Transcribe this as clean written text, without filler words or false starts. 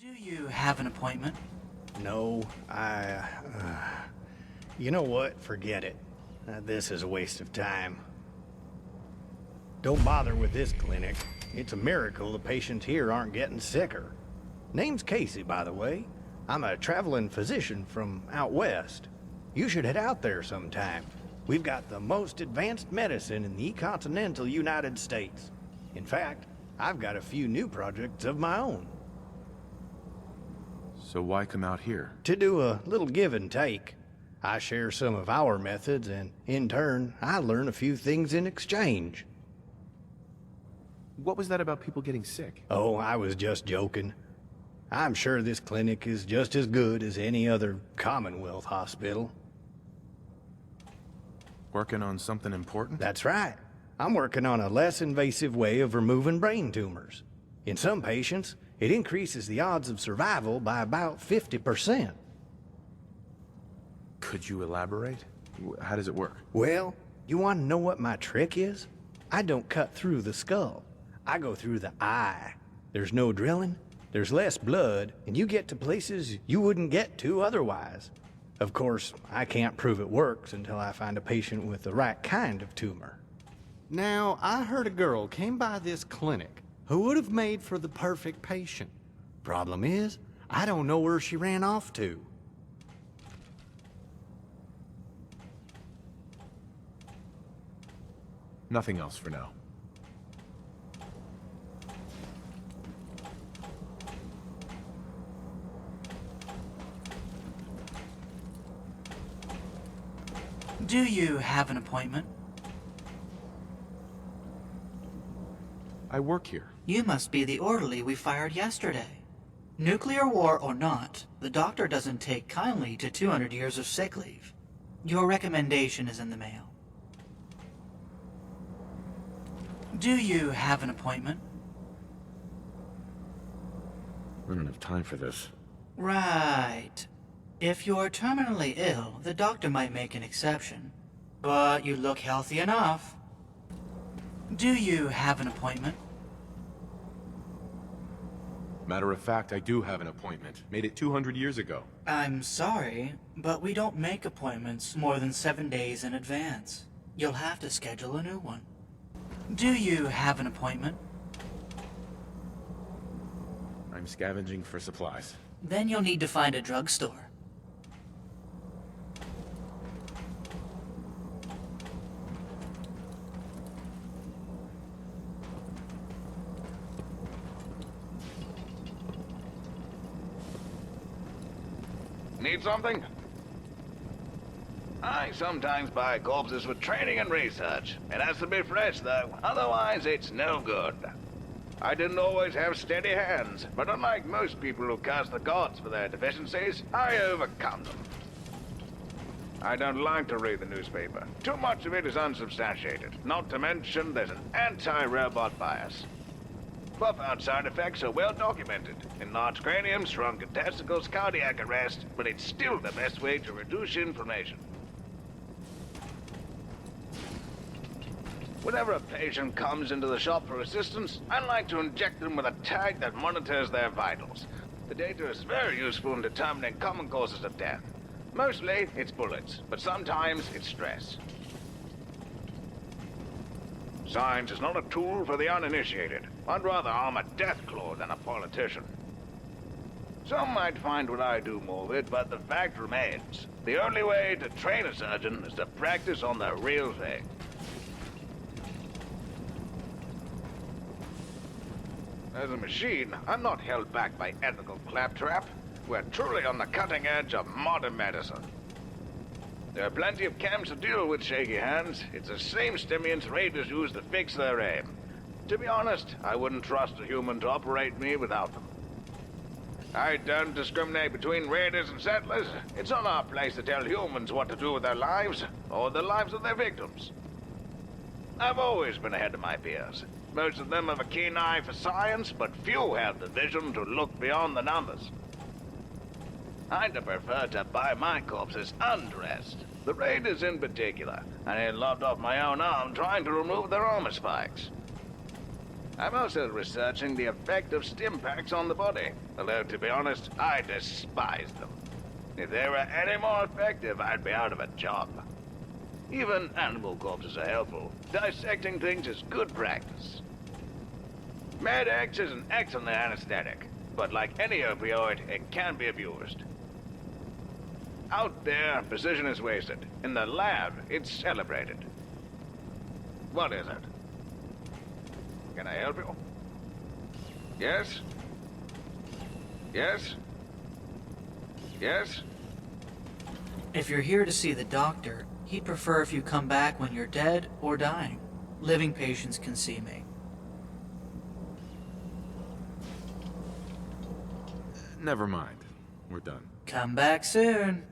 Do you have an appointment? No, you know what? Forget it. This is a waste of time. Don't bother with this clinic. It's a miracle the patients here aren't getting sicker. Name's Casey, by the way. I'm a traveling physician from out west. You should head out there sometime. We've got the most advanced medicine in the continental United States. In fact, I've got a few new projects of my own. So why come out here? To do a little give and take. I share some of our methods, and in turn, I learn a few things in exchange. What was that about people getting sick? Oh, I was just joking. I'm sure this clinic is just as good as any other Commonwealth hospital. Working on something important? That's right. I'm working on a less invasive way of removing brain tumors. In some patients, it increases the odds of survival by about 50%. Could you elaborate? How does it work? Well, you want to know what my trick is? I don't cut through the skull. I go through the eye. There's no drilling, there's less blood, and you get to places you wouldn't get to otherwise. Of course, I can't prove it works until I find a patient with the right kind of tumor. Now, I heard a girl came by this clinic who would have made for the perfect patient. Problem is, I don't know where she ran off to. Nothing else for now. Do you have an appointment? I work here. You must be the orderly we fired yesterday. Nuclear war or not, the doctor doesn't take kindly to 200 years of sick leave. Your recommendation is in the mail. Do you have an appointment? I don't have time for this. Right. If you're terminally ill, the doctor might make an exception. But you look healthy enough. Do you have an appointment? Matter of fact, I do have an appointment. Made it 200 years ago. I'm sorry, but we don't make appointments more than 7 days in advance. You'll have to schedule a new one. Do you have an appointment? I'm scavenging for supplies. Then you'll need to find a drugstore. Need something? I sometimes buy corpses for training and research. It has to be fresh, though. Otherwise, it's no good. I didn't always have steady hands, but unlike most people who curse the gods for their deficiencies, I overcome them. I don't like to read the newspaper. Too much of it is unsubstantiated. Not to mention, there's an anti-robot bias. Profound side effects are well documented. Enlarged cranium, shrunken testicles, cardiac arrest, but it's still the best way to reduce inflammation. Whenever a patient comes into the shop for assistance, I like to inject them with a tag that monitors their vitals. The data is very useful in determining common causes of death. Mostly, it's bullets, but sometimes it's stress. Science is not a tool for the uninitiated. I'd rather arm a deathclaw than a politician. Some might find what I do morbid, but the fact remains. The only way to train a surgeon is to practice on the real thing. As a machine, I'm not held back by ethical claptrap. We're truly on the cutting edge of modern medicine. There are plenty of camps to deal with shaky hands. It's the same stimulants raiders use to fix their aim. To be honest, I wouldn't trust a human to operate me without them. I don't discriminate between raiders and settlers. It's not our place to tell humans what to do with their lives, or the lives of their victims. I've always been ahead of my peers. Most of them have a keen eye for science, but few have the vision to look beyond the numbers. I'd prefer to buy my corpses undressed. The raiders in particular. I had lopped off my own arm trying to remove their armor spikes. I'm also researching the effect of stim packs on the body. Although, to be honest, I despise them. If they were any more effective, I'd be out of a job. Even animal corpses are helpful. Dissecting things is good practice. Med-X is an excellent anesthetic, but like any opioid, it can be abused. Out there, precision is wasted. In the lab, it's celebrated. What is it? Can I help you? Yes? Yes? Yes? If you're here to see the doctor, he'd prefer if you come back when you're dead or dying. Living patients can see me. Never mind. We're done. Come back soon.